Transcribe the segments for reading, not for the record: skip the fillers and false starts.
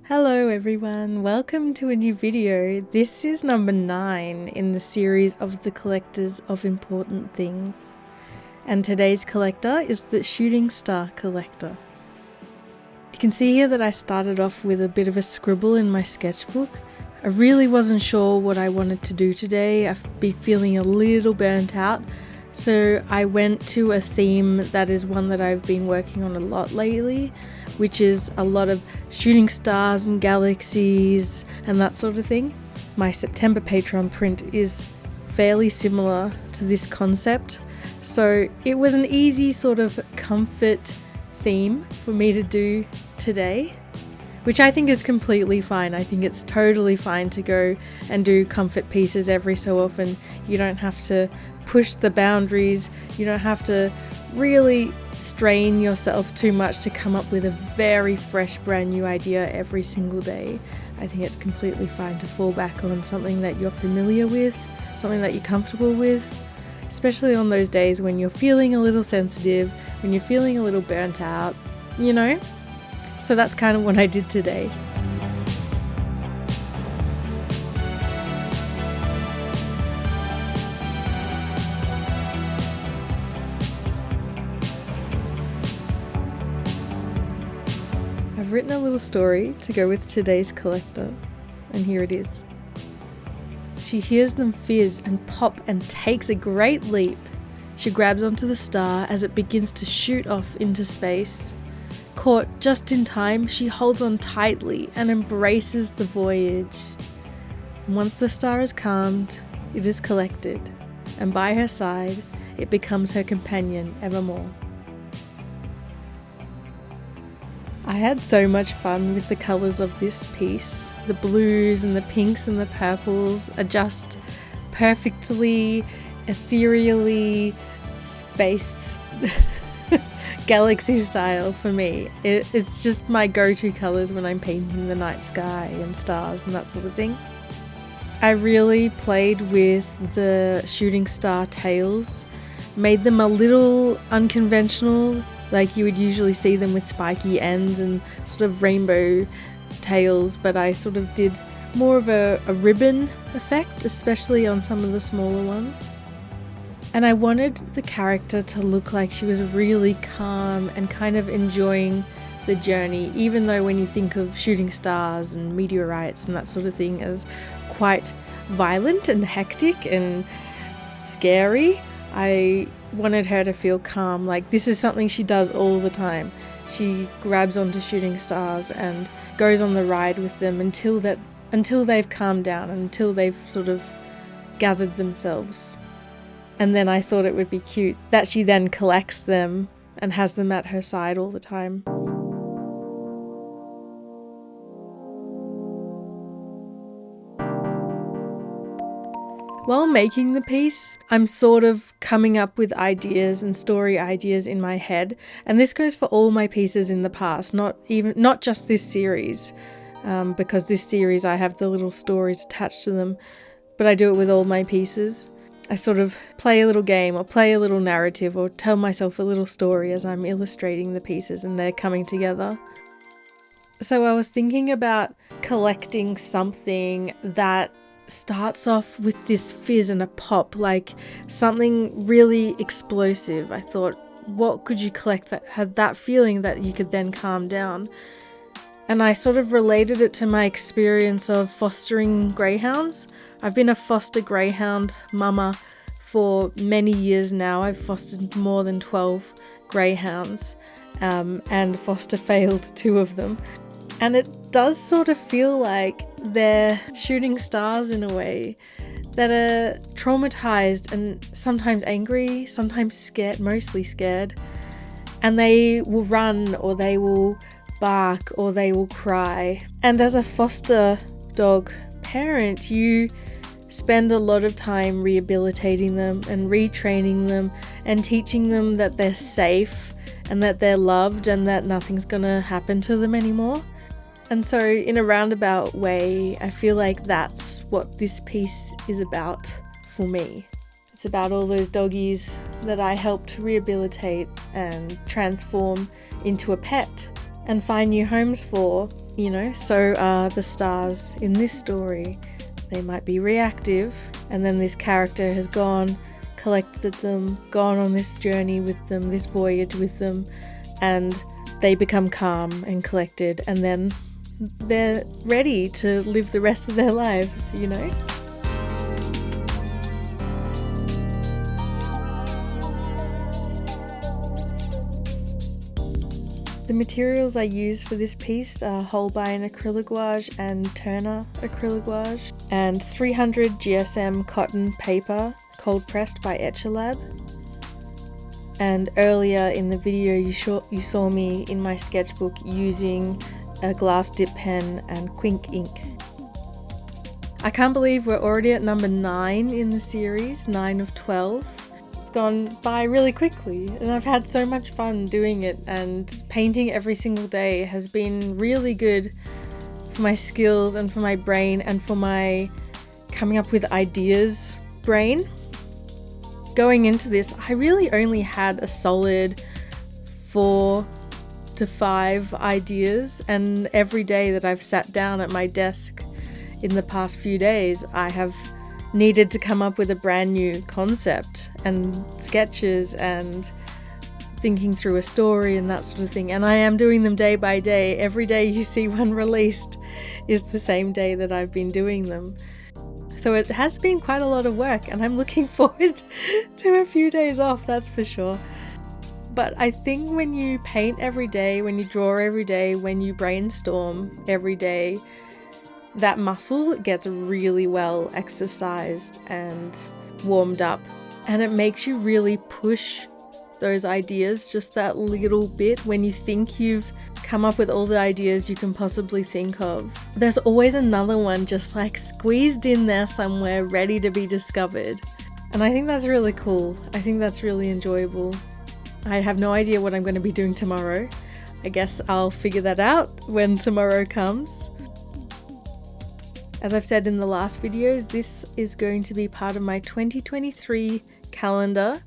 Hello everyone, welcome to a new video. This is number 9 in the series of the collectors of important things. And today's collector is the shooting star collector. You can see here that I started off with a bit of a scribble in my sketchbook. I really wasn't sure what I wanted to do today. I've been feeling a little burnt out. So I went to a theme that is one that I've been working on a lot lately, which is a lot of shooting stars and galaxies and that sort of thing. My September Patreon print is fairly similar to this concept, so it was an easy sort of comfort theme for me to do today, which I think is completely fine. I think it's totally fine to go and do comfort pieces every so often. You don't have to push the boundaries, you don't have to really strain yourself too much to come up with a very fresh brand new idea every single day. I think it's completely fine to fall back on something that you're familiar with, something that you're comfortable with, especially on those days when you're feeling a little sensitive, when you're feeling a little burnt out, you know? So that's kind of what I did today. I've written a little story to go with today's collector, and here it is. She hears them fizz and pop and takes a great leap. She grabs onto the star as it begins to shoot off into space. Caught just in time, she holds on tightly and embraces the voyage. And once the star is calmed, it is collected, and by her side, it becomes her companion evermore. I had so much fun with the colours of this piece. The blues and the pinks and the purples are just perfectly, ethereally space galaxy style for me. It's just my go-to colours when I'm painting the night sky and stars and that sort of thing. I really played with the shooting star tails, made them a little unconventional, like you would usually see them with spiky ends and sort of rainbow tails, but I sort of did more of a ribbon effect, especially on some of the smaller ones. And I wanted the character to look like she was really calm and kind of enjoying the journey, even though when you think of shooting stars and meteorites and that sort of thing as quite violent and hectic and scary, I wanted her to feel calm. Like, this is something she does all the time. She grabs onto shooting stars and goes on the ride with them until they've calmed down, until they've sort of gathered themselves. And then I thought it would be cute that she then collects them and has them at her side all the time. While making the piece, I'm sort of coming up with ideas and story ideas in my head, and this goes for all my pieces in the past, not just this series, because this series I have the little stories attached to them, but I do it with all my pieces. I sort of play a little game or play a little narrative or tell myself a little story as I'm illustrating the pieces and they're coming together. So I was thinking about collecting something that starts off with this fizz and a pop, like something really explosive. I thought, what could you collect that had that feeling that you could then calm down? And I sort of related it to my experience of fostering greyhounds. I've been a foster greyhound mama for many years now. I've fostered more than 12 greyhounds, and foster failed 2 of them. And it does sort of feel like they're shooting stars in a way, that are traumatized and sometimes angry, sometimes scared, mostly scared. And they will run, or they will bark, or they will cry. And as a foster dog parent, you spend a lot of time rehabilitating them and retraining them and teaching them that they're safe and that they're loved and that nothing's gonna happen to them anymore. And so in a roundabout way, I feel like that's what this piece is about for me. It's about all those doggies that I helped rehabilitate and transform into a pet. and find new homes for. So are the stars in this story. They might be reactive, and then this character has gone, collected them, gone on this journey with them, this voyage with them, and they become calm and collected, and then they're ready to live the rest of their lives, The materials I used for this piece are Holbein acrylic gouache and Turner acrylic gouache, and 300 GSM cotton paper, cold pressed by Etchelab. And earlier in the video you saw me in my sketchbook using a glass dip pen and Quink ink. I can't believe we're already at number 9 in the series, 9 of 12. It's gone by really quickly, and I've had so much fun doing it, and painting every single day has been really good for my skills and for my brain and for my coming up with ideas brain. Going into this, I really only had a solid 4 to 5 ideas, and every day that I've sat down at my desk in the past few days, I have needed to come up with a brand new concept and sketches and thinking through a story and that sort of thing, and I am doing them day by day. Every day you see one released is the same day that I've been doing them. So it has been quite a lot of work, and I'm looking forward to a few days off, that's for sure. But I think when you paint every day, when you draw every day, when you brainstorm every day, that muscle gets really well exercised and warmed up, and it makes you really push those ideas just that little bit. When you think you've come up with all the ideas you can possibly think of, there's always another one just like squeezed in there somewhere ready to be discovered. And I think that's really cool. I think that's really enjoyable. I have no idea what I'm going to be doing tomorrow. I guess I'll figure that out when tomorrow comes. As I've said in the last videos, this is going to be part of my 2023 calendar.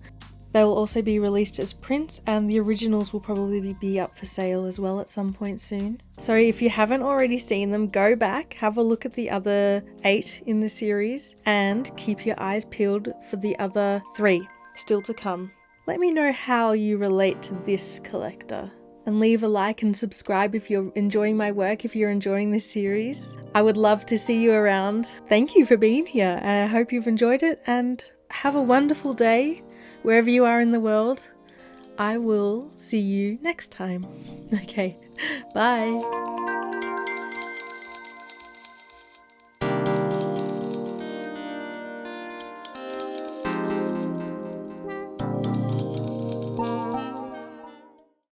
They will also be released as prints, and the originals will probably be up for sale as well at some point soon. So if you haven't already seen them, go back, have a look at the other 8 in the series, and keep your eyes peeled for the other 3 still to come. Let me know how you relate to this collector, and leave a like and subscribe if you're enjoying my work, if you're enjoying this series. I would love to see you around. Thank you for being here, and I hope you've enjoyed it, and have a wonderful day wherever you are in the world. I will see you next time. Okay, bye.